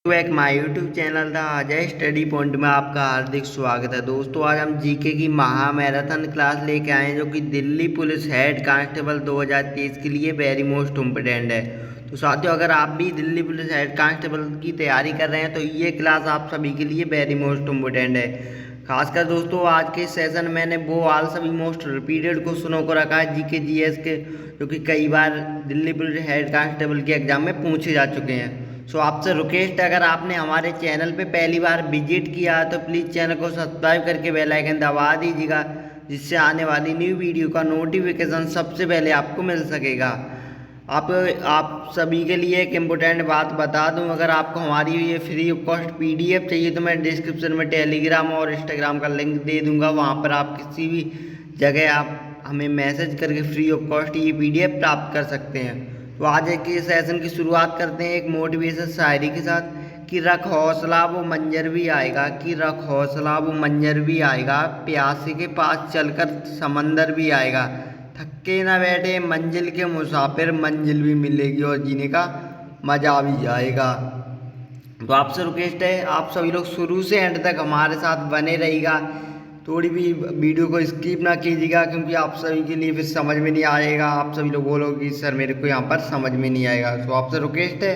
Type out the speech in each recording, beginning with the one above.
एक my YouTube channel था Ajay study point में आपका हार्दिक स्वागत है। दोस्तों आज हम जीके की महा मैराथन क्लास लेके आए हैं जो कि दिल्ली पुलिस हेड कांस्टेबल 2023 के लिए वेरी मोस्ट इम्पोर्टेंट है। तो साथियों अगर आप भी दिल्ली पुलिस हेड कांस्टेबल की तैयारी कर रहे हैं तो ये क्लास आप सभी के लिए वेरी मोस्ट इम्पोर्टेंट है। खासकर दोस्तों आज के सेशन मैंने वो ऑल सभी मोस्ट रिपीटेड क्वेश्चनों को रखा है जीके जीएस के, जो कि कई बार दिल्ली पुलिस हेड कांस्टेबल के एग्जाम में पूछे जा चुके हैं। सो आपसे रिक्वेस्ट है, अगर आपने हमारे चैनल पे पहली बार विजिट किया है तो प्लीज़ चैनल को सब्सक्राइब करके बेल आइकन दबा दीजिएगा, जिससे आने वाली न्यू वीडियो का नोटिफिकेशन सबसे पहले आपको मिल सकेगा। आप सभी के लिए एक इम्पोर्टेंट बात बता दूं, अगर आपको हमारी ये फ्री ऑफ कॉस्ट पीडीएफ चाहिए तो मैं डिस्क्रिप्शन में टेलीग्राम और इंस्टाग्राम का लिंक दे दूंगा। वहाँ पर आप किसी भी जगह आप हमें मैसेज करके फ्री ऑफ कॉस्ट ये पीडीएफ प्राप्त कर सकते हैं। तो आज के सेशन की शुरुआत करते हैं एक मोटिवेशन शायरी के साथ कि रख हौसला वो मंजर भी आएगा, कि रख हौसला वो मंजर भी आएगा, प्यासे के पास चलकर समंदर भी आएगा, थके ना बैठे मंजिल के मुसाफिर, मंजिल भी मिलेगी और जीने का मजा भी आएगा। तो आपसे रिक्वेस्ट है आप सभी लोग शुरू से एंड तक हमारे साथ बने रहिएगा, थोड़ी भी वीडियो को स्किप ना कीजिएगा, क्योंकि आप सभी के लिए फिर समझ में नहीं आएगा। आप सभी लोग बोलोगे कि सर मेरे को यहाँ पर समझ में नहीं आएगा। तो आपसे रिक्वेस्ट है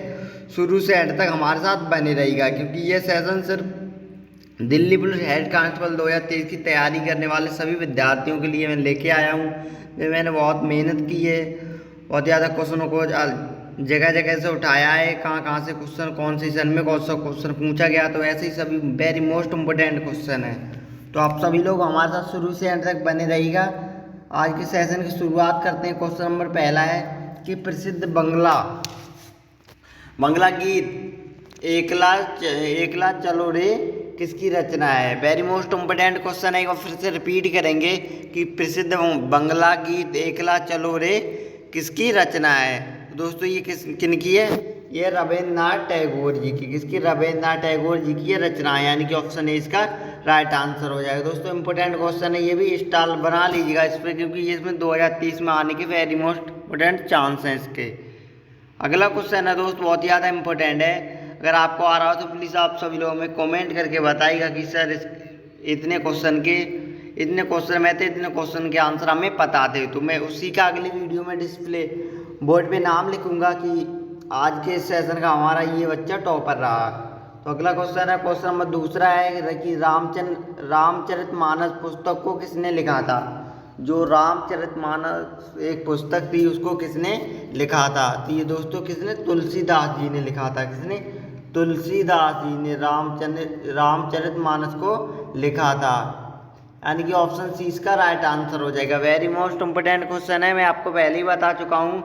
शुरू से एंड तक हमारे साथ बने रहिएगा, क्योंकि ये सेशन सिर्फ दिल्ली पुलिस हेड कांस्टेबल 2023 की तैयारी करने वाले सभी विद्यार्थियों के लिए मैं लेके आया हूँ। मैंने बहुत मेहनत की है, बहुत ज़्यादा क्वेश्चनों को जगह जगह से उठाया है, कहाँ कहाँ से क्वेश्चन कौन से सन में कौन सा क्वेश्चन पूछा गया, तो ऐसे ही सभी वेरी मोस्ट इम्पोर्टेंट क्वेश्चन है। तो आप सभी लोग हमारे साथ शुरू से एंड तक बने रहिएगा। आज के सेशन की शुरुआत करते हैं। क्वेश्चन नंबर पहला है कि प्रसिद्ध बंगला गीत एकला चलो रे किसकी रचना है। वेरी मोस्ट इम्पोर्टेंट क्वेश्चन है, एक बार फिर से रिपीट करेंगे कि प्रसिद्ध बंगला गीत एकला चलो रे किसकी रचना है। दोस्तों ये किनकी है, ये रविन्द्रनाथ टैगोर जी की। किसकी, रविन्द्रनाथ टैगोर जी की ये रचना है, यानी कि ऑप्शन ए इसका राइट आंसर हो जाएगा। दोस्तों इंपॉर्टेंट क्वेश्चन है, ये भी स्टाल बना लीजिएगा इस पर, क्योंकि इसमें 2030 में आने के वेरी मोस्ट इम्पोर्टेंट चांस हैं इसके। अगला क्वेश्चन है दोस्त बहुत ही ज़्यादा इंपॉर्टेंट है, अगर आपको आ रहा हो तो प्लीज़ आप सभी लोग हमें कमेंट करके बताइएगा कि सर इतने क्वेश्चन में थे, इतने क्वेश्चन के आंसर हमें पता थे। तो मैं उसी का अगली वीडियो में डिस्प्ले बोर्ड पे नाम लिखूंगा कि आज के सेशन का हमारा ये बच्चा टॉपर रहा। तो अगला क्वेश्चन है, क्वेश्चन नंबर दूसरा है कि रामचरितमानस पुस्तक को किसने लिखा था। जो रामचरितमानस एक पुस्तक थी उसको किसने लिखा था, तो ये दोस्तों किसने, तुलसीदास जी ने लिखा था। किसने, तुलसीदास जी ने रामचरितमानस को लिखा था, यानी कि ऑप्शन सी इसका राइट आंसर हो जाएगा। वेरी मोस्ट इम्पोर्टेंट क्वेश्चन है, मैं आपको पहले ही बता चुका हूँ।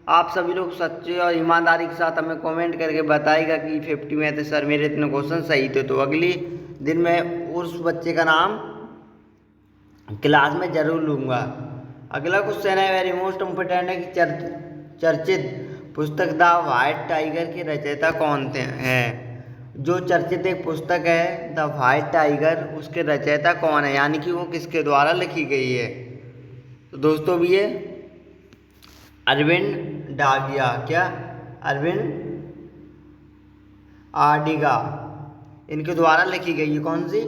आप सभी लोग सच्चे और ईमानदारी के साथ हमें कमेंट करके बताइएगा कि 50 में थे सर मेरे इतने क्वेश्चन सही थे, तो अगली दिन मैं उस बच्चे का नाम क्लास में जरूर लूँगा। अगला क्वेश्चन है वेरी मोस्ट इम्पोर्टेंट है कि चर्चित पुस्तक द व्हाइट टाइगर के रचयिता कौन थे हैं। जो चर्चित एक पुस्तक है द व्हाइट टाइगर, उसके रचयिता कौन है, यानी कि वो किसके द्वारा लिखी गई है। तो दोस्तों भी ये अरविंद डागिया, क्या अरविंद आडिगा, इनके द्वारा लिखी गई है कौन सी,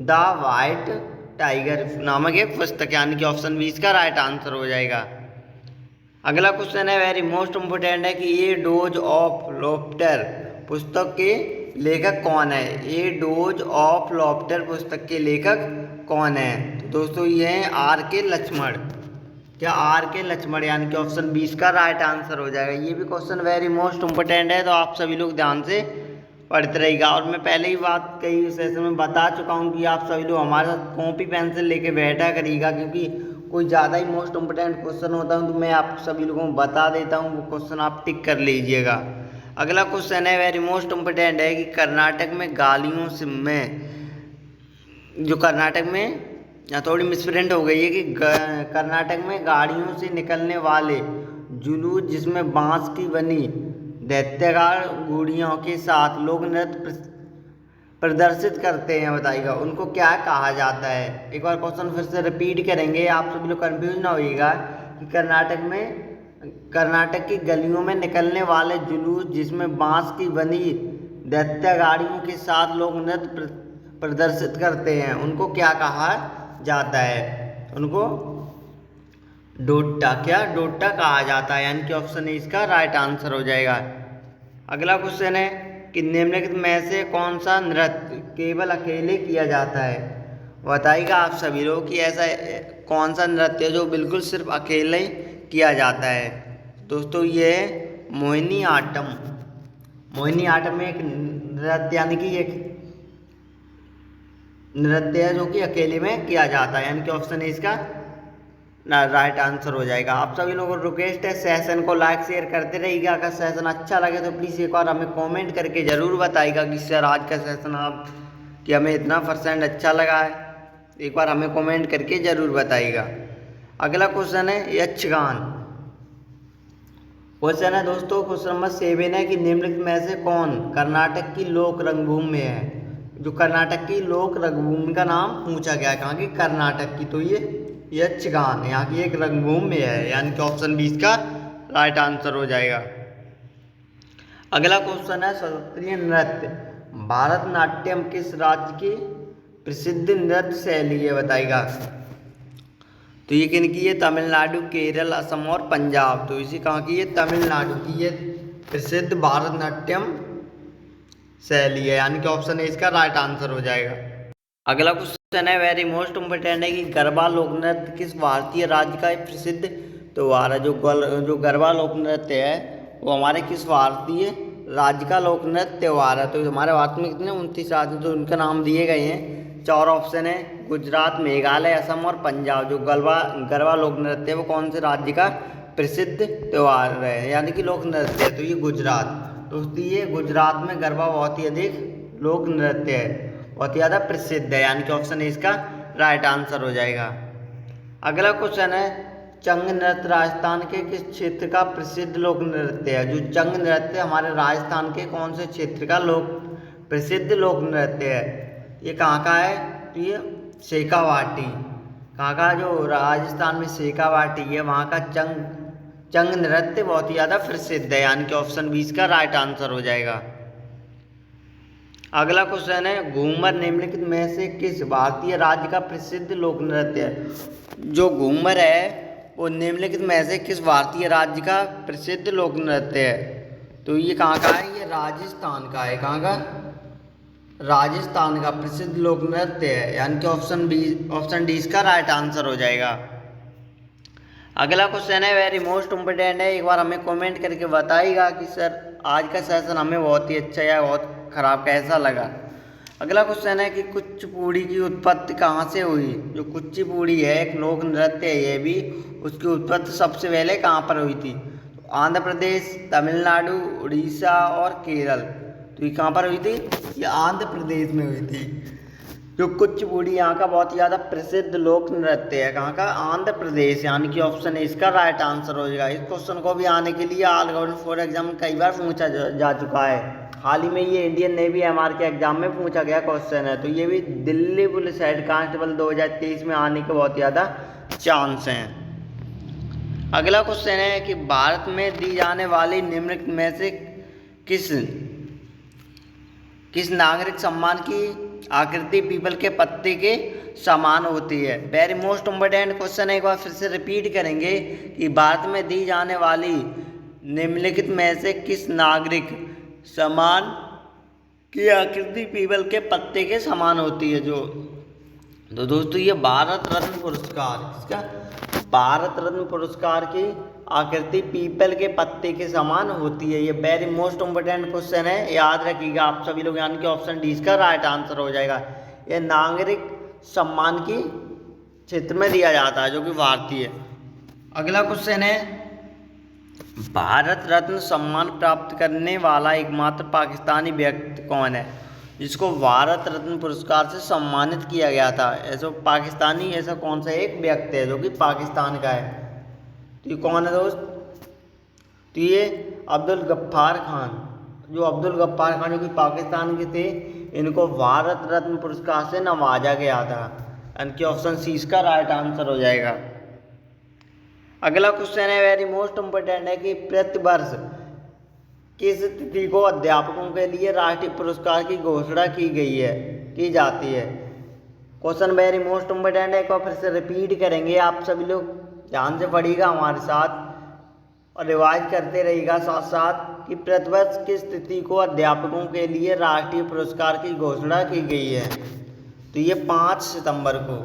द व्हाइट टाइगर नामक एक पुस्तक, यानी कि ऑप्शन बी इसका राइट आंसर हो जाएगा। अगला क्वेश्चन है वेरी मोस्ट इम्पोर्टेंट है कि ए डोज ऑफ लॉफ्टर पुस्तक के लेखक कौन है। ए डोज ऑफ लॉफ्टर पुस्तक के लेखक कौन है। तो दोस्तों ये हैं आर के लक्ष्मण, क्या आर के लक्ष्मण, यानी कि ऑप्शन 20 का राइट आंसर हो जाएगा। ये भी क्वेश्चन वेरी मोस्ट इम्पोर्टेंट है, तो आप सभी लोग ध्यान से पढ़ते रहेगा। और मैं पहले ही बात कई सेशन में बता चुका हूँ कि आप सभी लोग हमारे साथ कॉपी पेंसिल लेके बैठा करिएगा, क्योंकि कोई ज़्यादा ही मोस्ट इम्पोर्टेंट क्वेश्चन होता है तो मैं आप सभी लोगों को बता देता हूँ, वो क्वेश्चन आप टिक कर लीजिएगा। अगला क्वेश्चन है वेरी मोस्ट इम्पोर्टेंट है कि कर्नाटक में गालियों से जो कर्नाटक में या थोड़ी मिसप्रिंट हो गई है कि कर्नाटक में गाड़ियों से निकलने वाले जुलूस जिसमें बांस की बनी दैत्यकार गुड़ियों के साथ लोग नृत्य प्रदर्शित करते हैं, बताइएगा उनको क्या कहा जाता है। एक बार क्वेश्चन फिर से रिपीट करेंगे, आप सभी लोग कंफ्यूज ना होइएगा कि कर्नाटक की गलियों में निकलने वाले जुलूस जिसमें बांस की बनी दैत्य गाड़ियों के साथ लोग नृत्य प्रदर्शित करते हैं उनको क्या कहा जाता है? उनको डोट्टा, क्या डोट्टा कहा जाता है, यानी कि ऑप्शन ए इसका राइट आंसर हो जाएगा। अगला क्वेश्चन है कि निम्नलिखित में से कौन सा नृत्य केवल अकेले किया जाता है? बताइएगा आप सभी लोग कि ऐसा कौन सा नृत्य है जो बिल्कुल सिर्फ अकेले किया जाता है। दोस्तों ये है मोहिनी आट्टम। मोहिनी आट्टम एक नृत्य यानी कि एक नृत्य है जो कि अकेले में किया जाता है, यानी कि ऑप्शन ए इसका राइट आंसर हो जाएगा। आप सभी लोगों को रिक्वेस्ट है सेशन को लाइक शेयर करते रहिएगा। अगर सेशन अच्छा लगे तो प्लीज़ एक बार हमें कमेंट करके ज़रूर बताइएगा कि सर आज का सेशन आप कि हमें इतना % अच्छा लगा है। एक बार हमें कमेंट करके ज़रूर बताइएगा। अगला क्वेश्चन है यक्षगान। क्वेश्चन है दोस्तों क्वेश्चन नंबर 7 है कि निम्नलिखित में से कौन कर्नाटक की लोक रंगभूमि में है? जो कर्नाटक की लोक रंगभूमि का नाम पूछा गया है, कहाँ की? कर्नाटक की। तो ये यक्षगान यहाँ की एक रंगभूमि है, यानी कि ऑप्शन बी इसका राइट आंसर हो जाएगा। अगला क्वेश्चन है शास्त्रीय नृत्य। भारतनाट्यम किस राज्य की प्रसिद्ध नृत्य शैली है? बताइएगा। तो ये किन की है? तमिलनाडु, केरल, असम और पंजाब। तो इसी कहाँ की है? तमिलनाडु की ये प्रसिद्ध भारतनाट्यम शैली है, यानी कि ऑप्शन ए इसका राइट आंसर हो जाएगा। अगला क्वेश्चन है वेरी मोस्ट इम्पोर्टेंट है कि गरबा लोक नृत्य किस भारतीय राज्य का एक प्रसिद्ध त्योहार है? जो गरबा लोक नृत्य है वो हमारे किस भारतीय राज्य का लोक नृत्य त्योहार है? तो हमारे भारत में कितने 29 राज्य जो उनके नाम दिए गए हैं। 4 ऑप्शन है गुजरात, मेघालय, असम और पंजाब। जो गरबा लोक नृत्य है वो कौन से राज्य का प्रसिद्ध त्योहार है, यानी कि लोक नृत्य है? तो ये गुजरात। दोस्तों ये गुजरात में गरबा बहुत ही अधिक लोक नृत्य है, बहुत ही ज़्यादा प्रसिद्ध है, यानी कि ऑप्शन इसका राइट आंसर हो जाएगा। अगला क्वेश्चन है चंग नृत्य राजस्थान के किस क्षेत्र का प्रसिद्ध लोक नृत्य है? जो चंग नृत्य हमारे राजस्थान के कौन से क्षेत्र का प्रसिद्ध लोक नृत्य है? ये कहाँ का है? तो ये शेखावाटी। कहाँ का? जो राजस्थान में शेखावाटी है वहाँ का चंग नृत्य बहुत ही ज़्यादा प्रसिद्ध है, यानी कि ऑप्शन बी इसका राइट आंसर हो जाएगा। अगला क्वेश्चन है घूमर निम्नलिखित में से किस भारतीय राज्य का प्रसिद्ध लोक नृत्य है? जो घूमर है वो निम्नलिखित में से किस भारतीय राज्य का प्रसिद्ध लोक नृत्य है? तो ये कहाँ का है? ये राजस्थान का है। कहाँ का? राजस्थान का प्रसिद्ध लोक नृत्य है, यानी कि ऑप्शन डी इसका राइट आंसर हो जाएगा। अगला क्वेश्चन है वेरी मोस्ट इम्पोर्टेंट है, एक बार हमें कमेंट करके बताइएगा कि सर आज का सेशन हमें बहुत ही अच्छा या बहुत खराब कैसा लगा। अगला क्वेश्चन है कि कुचिपुड़ी की उत्पत्ति कहाँ से हुई? जो कुचिपुड़ी है एक लोक नृत्य है, ये भी उसकी उत्पत्ति सबसे पहले कहाँ पर हुई थी? तो आंध्र प्रदेश, तमिलनाडु, उड़ीसा और केरल। तो ये कहाँ पर हुई थी? ये आंध्र प्रदेश में हुई थी। जो कुचिपुड़ी यहाँ का बहुत ही ज़्यादा प्रसिद्ध लोक नृत्य है, कहाँ का? आंध्र प्रदेश, यानी कि ऑप्शन ए इसका राइट आंसर हो जाएगा। इस क्वेश्चन को भी आने के लिए ऑल गवर्नमेंट फॉर एग्जाम कई बार पूछा जा चुका है। हाल ही में ये इंडियन नेवी एमआर के एग्जाम में पूछा गया क्वेश्चन है। तो ये भी दिल्ली पुलिस हेड कांस्टेबल 2023 में आने के बहुत ज़्यादा चांस हैं। अगला क्वेश्चन है कि भारत में दी जाने वाली निम्नलिखित में से किस नागरिक सम्मान की आकृति पीपल के पत्ते के समान होती है? वेरी मोस्ट इम्पोर्टेंट क्वेश्चन है, एक बार फिर से रिपीट करेंगे कि भारत में दी जाने वाली निम्नलिखित में से किस नागरिक सम्मान की आकृति पीपल के पत्ते के समान होती है? तो दोस्तों ये भारत रत्न पुरस्कार, इसका भारत रत्न पुरस्कार की आकृति पीपल के पत्ते के समान होती है। ये वेरी मोस्ट इम्पोर्टेंट क्वेश्चन है, याद रखिएगा आप सभी लोग, यानी कि ऑप्शन डी इसका राइट आंसर हो जाएगा। ये नागरिक सम्मान की क्षेत्र में दिया जाता है जो कि भारतीय। अगला क्वेश्चन है भारत रत्न सम्मान प्राप्त करने वाला एकमात्र पाकिस्तानी व्यक्ति कौन है जिसको भारत रत्न पुरस्कार से सम्मानित किया गया था? ऐसा पाकिस्तानी ऐसा कौन सा एक व्यक्ति है जो कि पाकिस्तान का है? तो ये कौन है दोस्त? तो ये अब्दुल गफ्फार खान। जो अब्दुल गफ्फार खान जो कि पाकिस्तान के थे, इनको भारत रत्न पुरस्कार से नवाजा गया था, यानी कि ऑप्शन सी इसका राइट आंसर हो जाएगा। अगला क्वेश्चन है वेरी मोस्ट इम्पोर्टेंट है कि प्रतिवर्ष किस तिथि को अध्यापकों के लिए राष्ट्रीय पुरस्कार की घोषणा की जाती है। क्वेश्चन वेरी मोस्ट इम्पोर्टेंट है, एक बार फिर से रिपीट करेंगे, आप सभी लोग ध्यान से पढ़िएगा हमारे साथ और रिवाइज करते रहिएगा साथ साथ कि प्रतिवर्ष किस तिथि को अध्यापकों के लिए राष्ट्रीय पुरस्कार की घोषणा की गई है। तो ये 5 सितंबर को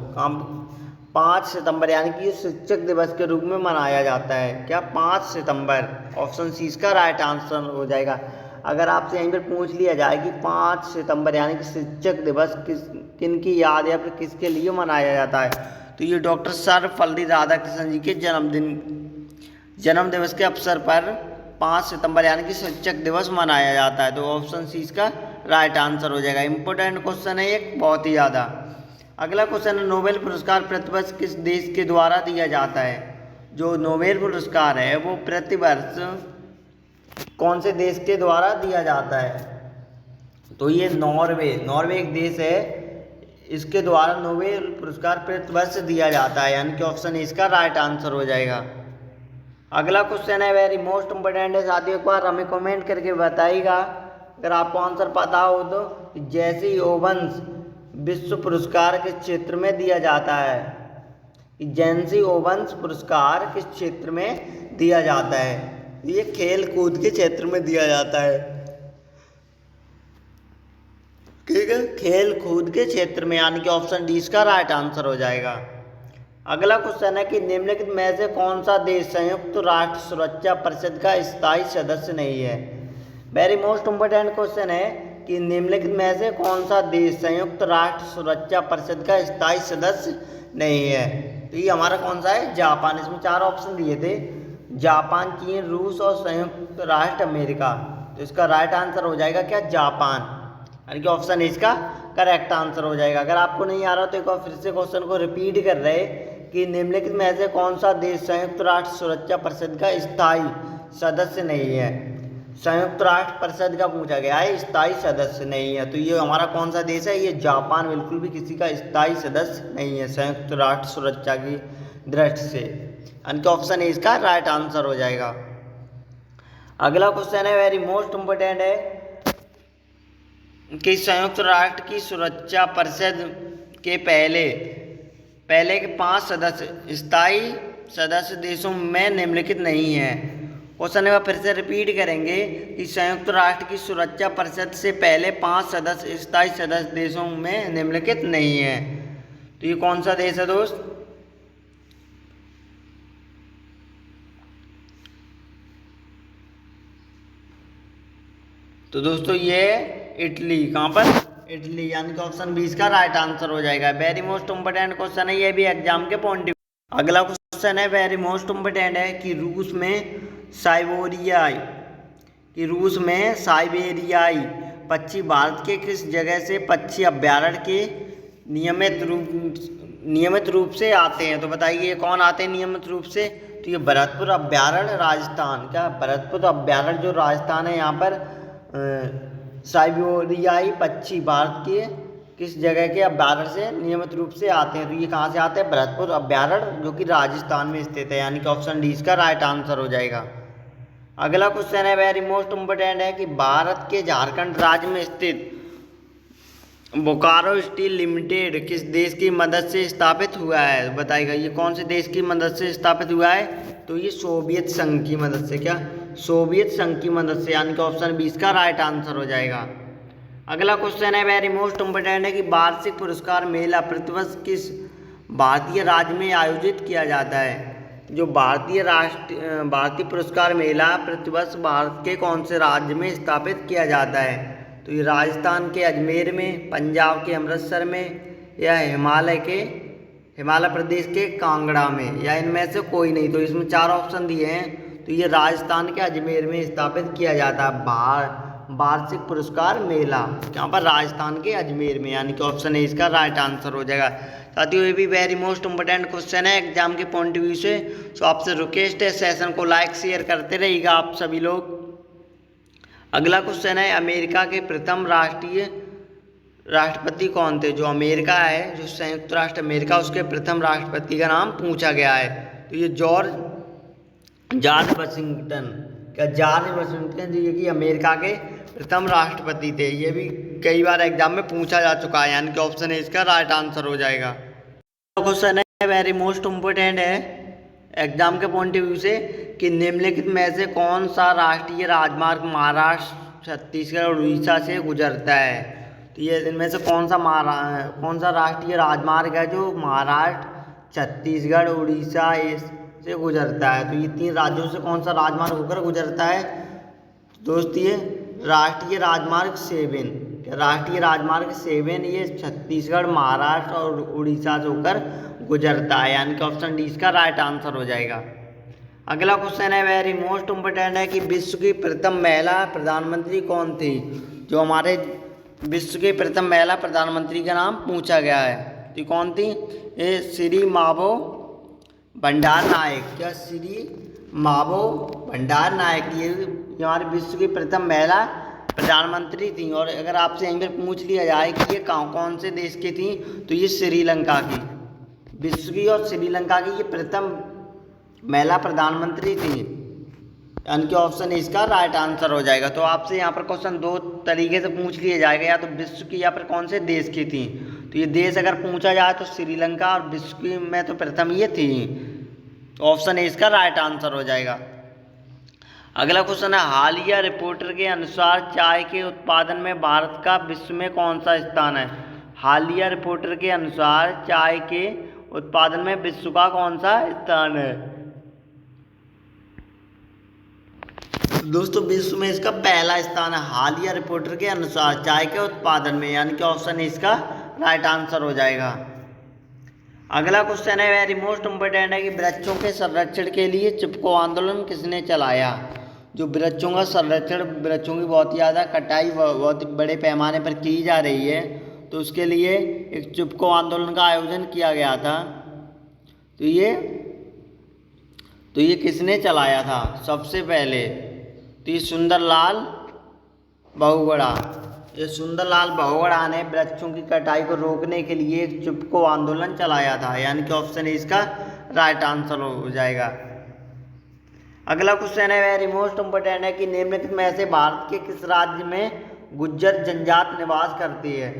5 सितंबर यानी कि शिक्षक दिवस के रूप में मनाया जाता है। क्या 5 सितंबर, ऑप्शन सी इसका राइट आंसर हो जाएगा। अगर आपसे यहीं पर पूछ लिया जाए कि 5 सितंबर यानी कि शिक्षक दिवस किन की याद या फिर किसके लिए मनाया जाता है, तो ये डॉक्टर सर्वपल्ली राधाकृष्णन जी के जन्म दिवस के अवसर पर 5 सितंबर यानी कि शिक्षक दिवस मनाया जाता है। तो ऑप्शन सी इसका राइट आंसर हो जाएगा। इंपॉर्टेंट क्वेश्चन है एक, बहुत ही ज़्यादा। अगला क्वेश्चन है, नोबेल पुरस्कार प्रतिवर्ष किस देश के द्वारा दिया जाता है। जो नोबेल पुरस्कार है वो प्रतिवर्ष कौन से देश के द्वारा दिया जाता है, तो ये नॉर्वे एक देश है, इसके द्वारा नोबेल पुरस्कार प्रतिवर्ष दिया जाता है, यानी कि ऑप्शन इसका राइट आंसर हो जाएगा। अगला क्वेश्चन है वेरी मोस्ट इम्पोर्टेंट है साथियों, एक बार हमें कमेंट करके बताइएगा अगर आपको आंसर पता हो तो। जैसी ओवंस विश्व पुरस्कार किस क्षेत्र में दिया जाता है। जेंसी ओवंस पुरस्कार किस क्षेत्र में दिया जाता है, ये खेल कूद के क्षेत्र में दिया जाता है। ठीक है, खेल कूद के क्षेत्र में, यानी कि ऑप्शन डी इसका राइट आंसर हो जाएगा। अगला क्वेश्चन है कि निम्नलिखित में से कौन सा देश संयुक्त राष्ट्र सुरक्षा परिषद का स्थायी सदस्य नहीं है। वेरी मोस्ट इम्पोर्टेंट क्वेश्चन है कि निम्नलिखित में से कौन सा देश संयुक्त राष्ट्र सुरक्षा परिषद का स्थायी सदस्य नहीं है। तो ये हमारा कौन सा है, जापान। इसमें 4 ऑप्शन दिए थे, जापान, चीन, रूस और संयुक्त राष्ट्र अमेरिका। तो इसका राइट आंसर हो जाएगा क्या, जापान, यानी कि ऑप्शन इसका करेक्ट आंसर हो जाएगा। अगर आपको नहीं आ रहा तो एक बार फिर से क्वेश्चन को रिपीट कर रहे कि निम्नलिखित में से कौन सा देश संयुक्त राष्ट्र सुरक्षा परिषद का स्थायी सदस्य नहीं है। संयुक्त राष्ट्र परिषद का पूछा गया है, स्थायी सदस्य नहीं है, तो ये हमारा कौन सा देश है, ये जापान बिल्कुल भी किसी का स्थायी सदस्य नहीं है संयुक्त राष्ट्र सुरक्षा की दृष्टि से, यानी कि ऑप्शन ए इसका राइट आंसर हो जाएगा। अगला क्वेश्चन है वेरी मोस्ट इम्पोर्टेंट है कि संयुक्त राष्ट्र की सुरक्षा परिषद के पहले के 5 सदस्य स्थायी सदस्य देशों में निम्नलिखित नहीं है। क्वेश्चन एक फिर से रिपीट करेंगे कि संयुक्त राष्ट्र की सुरक्षा परिषद से पहले 5 सदस्य स्थायी सदस्य देशों में निम्नलिखित नहीं है। तो ये कौन सा देश है दोस्त, तो दोस्तों ये इटली, कहाँ पर, इटली, यानी कि ऑप्शन बी इसका राइट आंसर हो जाएगा। वेरी मोस्ट इम्पोर्टेंट क्वेश्चन है, ये भी एग्जाम के पॉइंट। अगला क्वेश्चन है वेरी मोस्ट इम्पोर्टेंट है कि रूस में साइबेरियाई पक्षी भारत के किस जगह से पक्षी अभ्यारण्य के नियमित रूप से आते हैं। तो बताइए ये कौन आते हैं नियमित रूप से, तो ये भरतपुर अभ्यारण्य राजस्थान, क्या भरतपुर अभ्यारण्य जो राजस्थान है, यहाँ पर साइबेरियाई पक्षी भारत के किस जगह के अभ्यारण्य से नियमित रूप से आते हैं। तो ये कहाँ से आते हैं, भरतपुर अभ्यारण्य जो कि राजस्थान में स्थित है, यानी कि ऑप्शन डी इसका राइट आंसर हो जाएगा। अगला क्वेश्चन है वेरी मोस्ट इम्पोर्टेंट है कि भारत के झारखंड राज्य में स्थित बोकारो स्टील लिमिटेड किस देश की मदद से स्थापित हुआ है। बताइएगा ये कौन से देश की मदद से स्थापित हुआ है, तो ये सोवियत संघ की मदद से, क्या सोवियत संघ की मदद से, यानी कि ऑप्शन बी इसका राइट आंसर हो जाएगा। अगला क्वेश्चन है वेरी मोस्ट इम्पोर्टेंट है कि वार्षिक पुरस्कार मेला प्रतिवर्ष किस भारतीय राज्य में आयोजित किया जाता है। जो भारतीय पुरस्कार मेला प्रतिवर्ष भारत के कौन से राज्य में स्थापित किया जाता है, तो ये राजस्थान के अजमेर में, पंजाब के अमृतसर में, या हिमाचल प्रदेश के कांगड़ा में, या इनमें से कोई नहीं। तो इसमें 4 ऑप्शन दिए हैं, तो ये राजस्थान के अजमेर में स्थापित किया जाता है वार्षिक पुरस्कार मेला, यहाँ पर राजस्थान के अजमेर में, यानी कि ऑप्शन ए इसका राइट आंसर हो जाएगा। साथियों ये भी वेरी मोस्ट इम्पोर्टेंट क्वेश्चन है एग्जाम के पॉइंट ऑफ व्यू से। सो आपसे रिक्वेस्ट है सेशन को लाइक शेयर करते रहिएगा आप सभी लोग। अगला क्वेश्चन है अमेरिका के प्रथम राष्ट्रपति कौन थे। जो अमेरिका है, जो संयुक्त राष्ट्र अमेरिका, उसके प्रथम राष्ट्रपति का नाम पूछा गया है, तो ये जॉर्ज वाशिंगटन, क्या जॉर्ज वाशिंगटन जी की अमेरिका के प्रथम राष्ट्रपति थे। ये भी कई बार एग्जाम में पूछा जा चुका है, यानी कि ऑप्शन ए इसका राइट आंसर हो जाएगा। क्वेश्चन है वेरी मोस्ट इम्पोर्टेंट है एग्जाम के पॉइंट ऑफ व्यू से कि निम्नलिखित में से कौन सा राष्ट्रीय राजमार्ग महाराष्ट्र, छत्तीसगढ़ और उड़ीसा से गुजरता है। तो ये इनमें से कौन सा राष्ट्रीय राजमार्ग है जो महाराष्ट्र, छत्तीसगढ़, उड़ीसा से गुजरता है। तो ये 3 राज्यों से कौन सा राजमार्ग होकर गुजरता है दोस्त, ये राष्ट्रीय राजमार्ग 7 ये छत्तीसगढ़, महाराष्ट्र और उड़ीसा से होकर गुजरता है, यानी कि ऑप्शन डी इसका राइट आंसर हो जाएगा। अगला क्वेश्चन है वेरी मोस्ट इम्पोर्टेंट है कि विश्व की प्रथम महिला प्रधानमंत्री कौन थी। जो हमारे विश्व की प्रथम महिला प्रधानमंत्री का नाम पूछा गया है, तो कौन थी। ये श्री मावो भंडार नायक। क्या श्री मावो भंडार नायक ये हमारे विश्व की प्रथम महिला प्रधानमंत्री थी। और अगर आपसे यहीं पर पूछ लिया जाए कि ये कौन से देश की थी, तो ये श्रीलंका की, विश्व की और श्रीलंका की ये प्रथम महिला प्रधानमंत्री थी, यानी कि ऑप्शन इसका राइट आंसर हो जाएगा। तो आपसे यहाँ पर क्वेश्चन 2 तरीके से पूछ लिया जाएगा, या तो विश्व की या फिर कौन से देश की थी। तो ये देश अगर पूछा जाए तो श्रीलंका, और विश्व की में तो प्रथम ये थी। तो ऑप्शन इसका राइट आंसर हो जाएगा। अगला क्वेश्चन है हालिया रिपोर्टर के अनुसार चाय के उत्पादन में भारत का विश्व में कौन सा स्थान है। हालिया रिपोर्टर के अनुसार चाय के उत्पादन में विश्व का कौन सा स्थान है। दोस्तों विश्व में इसका पहला स्थान है, हालिया रिपोर्टर के अनुसार चाय के उत्पादन में, यानी कि ऑप्शन इसका राइट आंसर हो जाएगा। अगला क्वेश्चन है वेरी मोस्ट इम्पोर्टेंट है कि वृक्षों के संरक्षण के लिए चिपको आंदोलन किसने चलाया। जो वृक्षों का संरक्षण, वृक्षों की बहुत ज़्यादा कटाई बहुत बड़े पैमाने पर की जा रही है, तो उसके लिए एक चिपको आंदोलन का आयोजन किया गया था। तो ये किसने चलाया था सबसे पहले। तो ये सुंदरलाल बहुगुणा। ये सुंदरलाल बहुगुणा ने वृक्षों की कटाई को रोकने के लिए एक चिपको आंदोलन चलाया था, यानी कि ऑप्शन इसका राइट आंसर हो जाएगा। अगला क्वेश्चन है वेरी मोस्ट इम्पोर्टेंट है कि निम्नलिखित में से भारत के किस राज्य में गुज्जर जनजाति निवास करती है।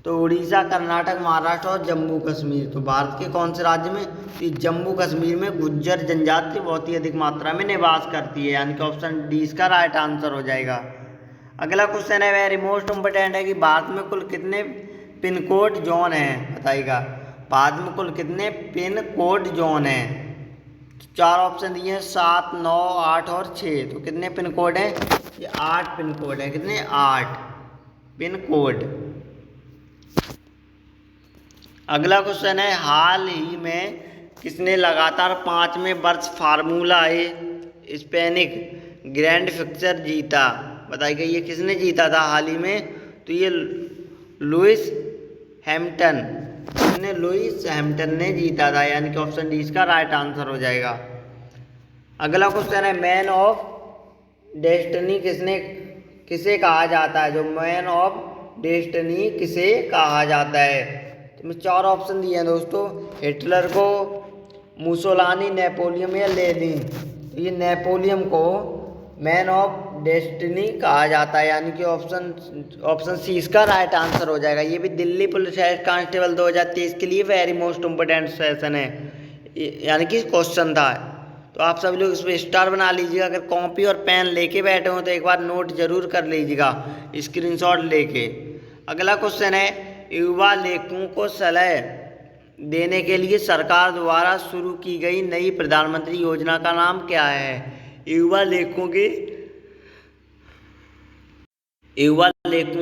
तो उड़ीसा, कर्नाटक, महाराष्ट्र और जम्मू कश्मीर। तो भारत के कौन से राज्य में, तो जम्मू कश्मीर में गुज्जर जनजाति बहुत ही अधिक मात्रा में निवास करती है, यानी कि ऑप्शन डी इसका राइट आंसर हो जाएगा। अगला क्वेश्चन है वेरी मोस्ट इम्पोर्टेंट है कि भारत में कुल कितने पिन कोड जोन हैं, बताइएगा। भारत में कुल कितने पिन कोड जोन हैं। 4 ऑप्शन दिए हैं, 7, 9, 8 और 6। तो कितने पिन कोड हैं, ये 8 पिन कोड है। कितने, 8 पिन कोड। अगला क्वेश्चन है हाल ही में किसने लगातार 5वें वर्ष फार्मूला ए स्पेनिक ग्रैंड फिक्सर जीता। बताइए ये किसने जीता था हाल ही में। तो ये लुइस हैम्पटन, लुइस हैम्पटन ने जीता था, यानी कि ऑप्शन डी इसका राइट आंसर हो जाएगा। अगला क्वेश्चन है मैन ऑफ डेस्टिनी किसे कहा जाता है। जो मैन ऑफ डेस्टिनी किसे कहा जाता है। तो मैं 4 ऑप्शन दिए हैं दोस्तों, हिटलर को, मुसोलिनी, नेपोलियन या लेनिन। तो ये नेपोलियन को मैन ऑफ डेस्टिनी कहा जाता है, यानी कि ऑप्शन सी इसका राइट आंसर हो जाएगा। ये भी दिल्ली पुलिस हेड कांस्टेबल 2023 के लिए वेरी मोस्ट इम्पोर्टेंट सेशन है, यानी कि क्वेश्चन था। तो आप सभी लोग इसमें स्टार बना लीजिएगा। अगर कॉपी और पेन लेके बैठे हो तो एक बार नोट जरूर कर लीजिएगा स्क्रीनशॉट लेके। अगला क्वेश्चन है युवा लेखकों को सलाह देने के लिए सरकार द्वारा शुरू की गई नई प्रधानमंत्री योजना का नाम क्या है। युवा लेखकों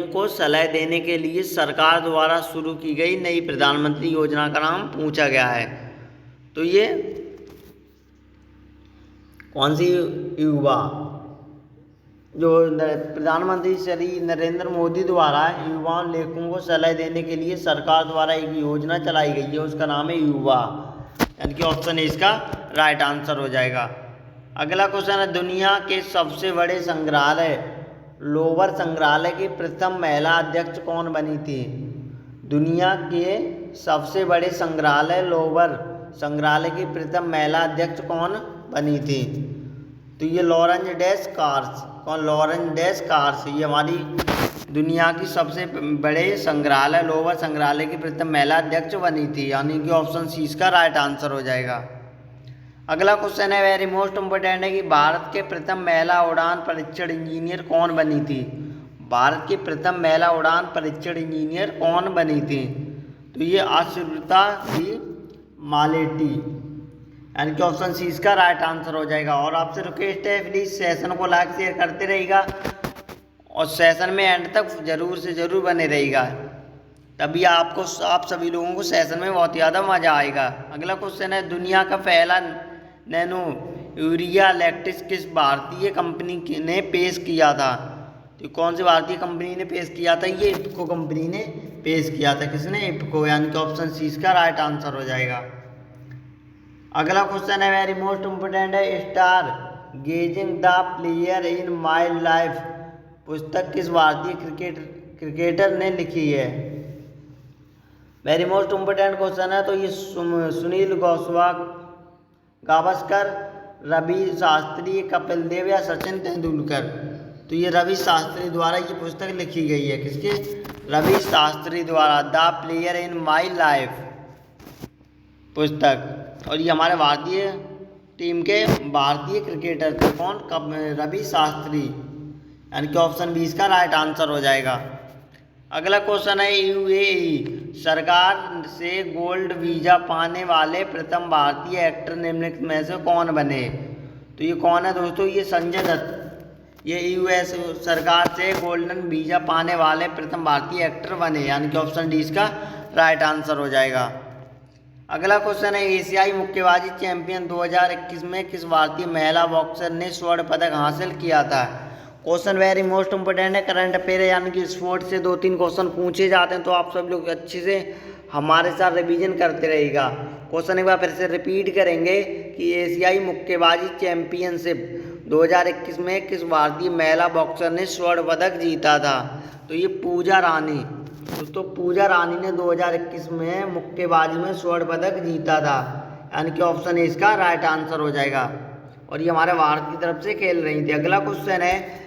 को सलाह देने के लिए सरकार द्वारा शुरू की गई नई प्रधानमंत्री योजना का नाम पूछा गया है। तो ये कौन सी युवा, जो प्रधानमंत्री श्री नरेंद्र मोदी द्वारा युवा लेखकों को सलाह देने के लिए सरकार द्वारा एक योजना चलाई गई है, उसका नाम है युवा, यानी कि ऑप्शन ए इसका राइट आंसर हो जाएगा। अगला क्वेश्चन है दुनिया के सबसे बड़े संग्रहालय लोवर संग्रहालय की प्रथम महिला अध्यक्ष कौन बनी थी। दुनिया के सबसे बड़े संग्रहालय लोवर संग्रहालय की प्रथम महिला अध्यक्ष कौन बनी थी। तो ये लॉरेंस डैश कार्स, कौन? Lawrence dash cars. ये हमारी दुनिया की सबसे बड़े संग्रहालय, लोवर संग्रहालय की प्रथम महिला अध्यक्ष बनी थी, यानी कि ऑप्शन सी इसका राइट आंसर हो जाएगा। अगला क्वेश्चन है वेरी मोस्ट इम्पोर्टेंट है कि भारत के प्रथम महिला उड़ान परीक्षण इंजीनियर कौन बनी थी? भारत की प्रथम महिला उड़ान परीक्षण इंजीनियर कौन बनी थी? तो ये अश्रुता जी मालेटी, यानी कि ऑप्शन सी इसका राइट आंसर हो जाएगा। और आपसे रिक्वेस्ट है प्लीज सेशन को लाइक शेयर करते रहिएगा और सेशन में एंड तक जरूर से जरूर बने रहिएगा, तभी आप सभी लोगों को सेशन में बहुत ज़्यादा मजा आएगा। अगला क्वेश्चन है दुनिया का पहला नैनो यूरिया लैक्टिस किस भारतीय कंपनी ने पेश किया था? तो कौन सी भारतीय कंपनी ने पेश किया था? ये इफ्को कंपनी ने पेश किया था। किसने? इफ्को, यानी कि ऑप्शन सी इसका राइट आंसर हो जाएगा। अगला क्वेश्चन है वेरी मोस्ट इम्पोर्टेंट है star gazing the player in my life पुस्तक किस भारतीय क्रिकेटर ने लिखी है? वेरी मोस्ट इम्पोर्टेंट क्वेश्चन है। तो ये सुनील गावस्कर, रवि शास्त्री, कपिल देव या सचिन तेंदुलकर? तो ये रवि शास्त्री द्वारा ये पुस्तक लिखी गई है। किसके? रवि शास्त्री द्वारा, the player in my life पुस्तक। और ये हमारे भारतीय टीम के भारतीय क्रिकेटर थे। कौन? रवि शास्त्री, यानी कि ऑप्शन बी इसका राइट आंसर हो जाएगा। अगला क्वेश्चन है यूएई सरकार से गोल्ड वीजा पाने वाले प्रथम भारतीय एक्टर निम्नलिखित में से कौन बने? तो ये कौन है दोस्तों? ये संजय दत्त। ये यूएस सरकार से गोल्डन वीजा पाने वाले प्रथम भारतीय एक्टर बने, यानी कि ऑप्शन डी इसका राइट आंसर हो जाएगा। अगला क्वेश्चन है एशियाई मुक्केबाजी चैंपियन 2021 में किस भारतीय महिला बॉक्सर ने स्वर्ण पदक हासिल किया था? क्वेश्चन वेरी मोस्ट इंपोर्टेंट है, करंट अफेयर है, यानी कि स्पोर्ट से 2-3 क्वेश्चन पूछे जाते हैं, तो आप सब लोग अच्छे से हमारे साथ रिवीजन करते रहेगा। क्वेश्चन एक बार फिर से रिपीट करेंगे कि एशियाई मुक्केबाजी चैंपियनशिप 2021 में किस भारतीय महिला बॉक्सर ने स्वर्ण पदक जीता था? तो ये पूजा रानी। दोस्तों पूजा रानी ने 2021 में मुक्केबाजी में स्वर्ण पदक जीता था, यानी कि ऑप्शन ए इसका राइट आंसर हो जाएगा। और ये हमारे भारत की तरफ से खेल रही थी। अगला क्वेश्चन है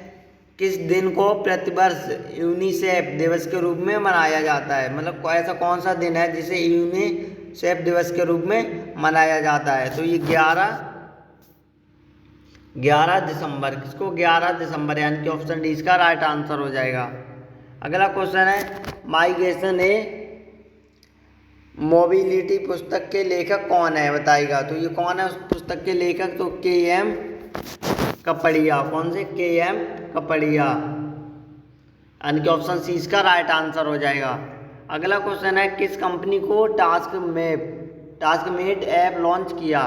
किस दिन को प्रतिवर्ष यूनिसेफ दिवस के रूप में मनाया जाता है? मतलब ऐसा कौन सा दिन है जिसे यूनिसेफ दिवस के रूप में मनाया जाता है? तो ये 11 दिसंबर। किसको? 11 दिसंबर, यानी कि ऑप्शन डी इसका राइट आंसर हो जाएगा। अगला क्वेश्चन है माइग्रेशन ए मोबिलिटी पुस्तक के लेखक कौन है? बताइएगा। तो ये कौन है उस पुस्तक के लेखक? तो के.एम. कपड़िया। कौन से? के.एम. कपड़िया, यानी कि ऑप्शन सी इसका राइट आंसर हो जाएगा। अगला क्वेश्चन है किस कंपनी को टास्कमेट ऐप लॉन्च किया?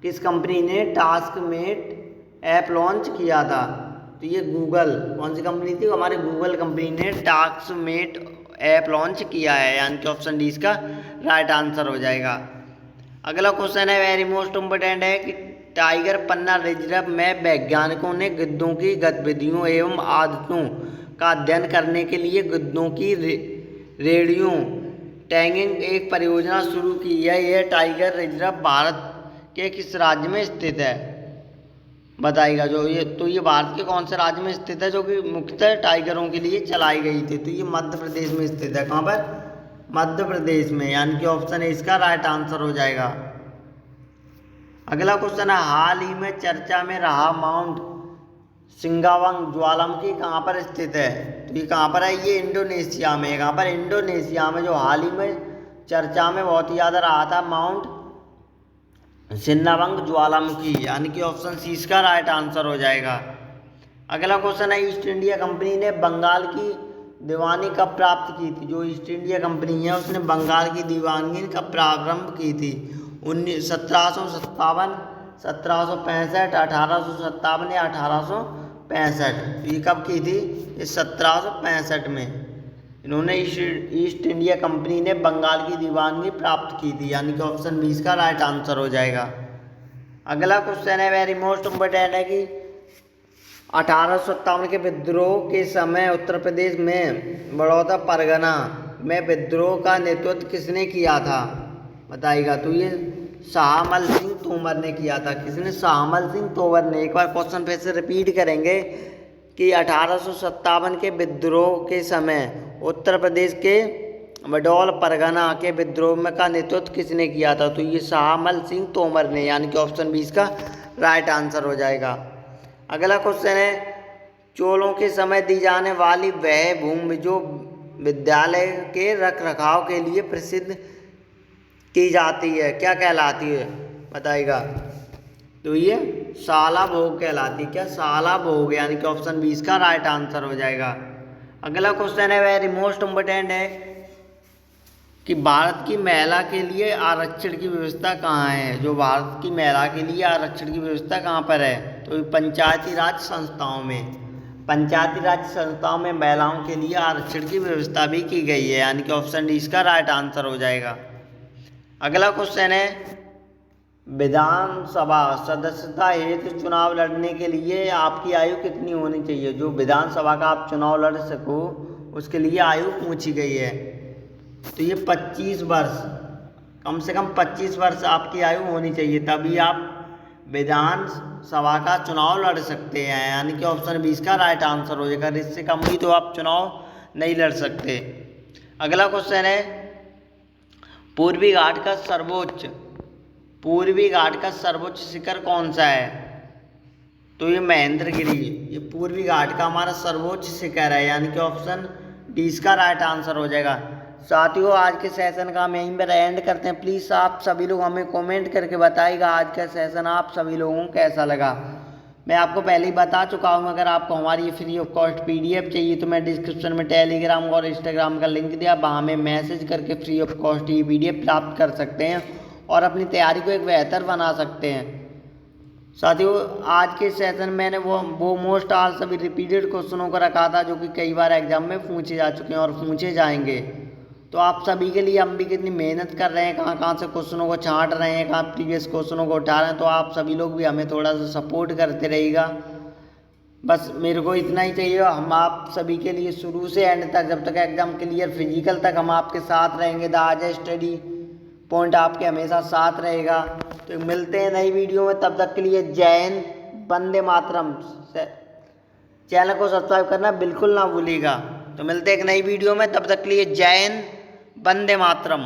किस कंपनी ने टास्कमेट ऐप लॉन्च किया था? तो ये गूगल। कौन सी कंपनी थी? हमारे गूगल कंपनी ने टास्कमेट ऐप लॉन्च किया है, यानी कि ऑप्शन डी इसका राइट आंसर हो जाएगा। अगला क्वेश्चन है वेरी मोस्ट इम्पोर्टेंट है कि टाइगर पन्ना रिजर्व में वैज्ञानिकों ने गिद्धों की गतिविधियों एवं आदतों का अध्ययन करने के लिए गिद्धों की रेडियो टैगिंग एक परियोजना शुरू की है। यह टाइगर रिजर्व भारत के किस राज्य में स्थित है? बताइएगा। ये भारत के कौन से राज्य में स्थित है जो कि मुख्यतः टाइगरों के लिए चलाई गई थी? तो ये मध्य प्रदेश में स्थित है। कहाँ पर? मध्य प्रदेश में, यानी कि ऑप्शन ए इसका राइट आंसर हो जाएगा। अगला क्वेश्चन है हाल ही में चर्चा में रहा माउंट सिंगावंग ज्वालामुखी कहाँ पर स्थित है? तो ये कहाँ पर है? ये इंडोनेशिया में। कहाँ पर? इंडोनेशिया में, जो हाल ही में चर्चा में बहुत ही ज़्यादा रहा था, माउंट सिंगावंग ज्वालामुखी, यानी कि ऑप्शन सी इसका राइट आंसर हो जाएगा। अगला क्वेश्चन है ईस्ट इंडिया कंपनी ने बंगाल की दीवानी कब प्राप्त की थी? जो ईस्ट इंडिया कंपनी है उसने बंगाल की दीवानगी कब प्रारंभ की थी? 1757, 1765, 1857 या 1865? ये कब की थी? ये 1765 में इन्होंने ईस्ट इंडिया कंपनी ने बंगाल की दीवानगी प्राप्त की थी, यानी कि ऑप्शन बी इसका राइट आंसर हो जाएगा। अगला क्वेश्चन है वेरी मोस्ट इम्पोर्टेंट है कि 1857 के विद्रोह के समय उत्तर प्रदेश में बड़ौदा परगना में विद्रोह का नेतृत्व किसने किया था? बताइएगा। तो ये शाहमल सिंह तोमर ने किया था। किसने? शाहमल सिंह तोमर ने। एक बार क्वेश्चन फिर से रिपीट करेंगे कि 1857 के विद्रोह के समय उत्तर प्रदेश के बडौल परगना के विद्रोह में का नेतृत्व किसने किया था? तो ये शाहमल सिंह तोमर ने, यानी कि ऑप्शन 20 का राइट आंसर हो जाएगा। अगला क्वेश्चन है, चोलों के समय दी जाने वाली वह भूमि जो विद्यालय के रख रखाव के लिए प्रसिद्ध की जाती है, क्या कहलाती है? बताइएगा। तो ये शाला भोग कहलाती है। क्या? शाला भोग, यानी कि ऑप्शन 20 का राइट आंसर हो जाएगा। अगला क्वेश्चन है, वेरी मोस्ट इम्पोर्टेंट है कि भारत की महिला के लिए आरक्षण की व्यवस्था कहाँ है? जो भारत की महिला के लिए आरक्षण की व्यवस्था कहाँ पर है? तो पंचायती राज संस्थाओं में। पंचायती राज संस्थाओं में महिलाओं के लिए आरक्षण की व्यवस्था भी की गई है, यानी कि ऑप्शन डी इसका राइट आंसर हो जाएगा। अगला क्वेश्चन है, विधानसभा सदस्यता हेतु चुनाव लड़ने के लिए आपकी आयु कितनी होनी चाहिए? जो विधानसभा का आप चुनाव लड़ सको उसके लिए आयु पूछी गई है। तो ये 25 वर्ष, कम से कम 25 वर्ष आपकी आयु होनी चाहिए, तभी आप विधानसभा का चुनाव लड़ सकते हैं, यानी कि ऑप्शन 20 का राइट आंसर हो जाएगा। इससे कम ही तो आप चुनाव नहीं लड़ सकते। अगला क्वेश्चन है, पूर्वी घाट का सर्वोच्च शिखर कौन सा है? तो ये महेंद्रगिरी, ये पूर्वी घाट का हमारा सर्वोच्च शिखर है, यानी कि ऑप्शन डी इसका राइट आंसर हो जाएगा। साथियों, आज के सेशन का हम यहीं पर एंड करते हैं। प्लीज़ आप सभी लोग हमें कमेंट करके बताइएगा आज का सेशन आप सभी लोगों को कैसा लगा। मैं आपको पहले ही बता चुका हूँ, अगर आपको हमारी फ्री ऑफ कॉस्ट PDF चाहिए तो मैं डिस्क्रिप्शन में टेलीग्राम और इंस्टाग्राम का लिंक दिया, वहाँ में मैसेज करके फ्री ऑफ कॉस्ट ये PDF प्राप्त कर सकते हैं और अपनी तैयारी को एक बेहतर बना सकते हैं। साथियों, आज के सेशन में मैंने वो मोस्ट आल सभी रिपीटेड क्वेश्चनों को रखा था जो कि कई बार एग्जाम में पूछे जा चुके हैं और पूछे जाएंगे। तो आप सभी के लिए हम भी कितनी मेहनत कर रहे हैं, कहाँ कहाँ से क्वेश्चनों को छांट रहे हैं, कहाँ प्रीवियस क्वेश्चनों को उठा रहे हैं, तो आप सभी लोग भी हमें थोड़ा सा सपोर्ट करते रहिएगा। बस मेरे को इतना ही चाहिए। हम आप सभी के लिए शुरू से एंड तक, जब तक एग्जाम क्लियर फिजिकल तक हम आपके साथ रहेंगे। द अजय स्टडी पॉइंट आपके हमेशा साथ रहेगा। तो मिलते हैं नई वीडियो में, तब तक के लिए जय हिंद, वंदे मातरम। चैनल को सब्सक्राइब करना बिल्कुल ना भूलिएगा। तो मिलते हैं एक नई वीडियो में, तब तक के लिए जय हिंद, वंदे मातरम।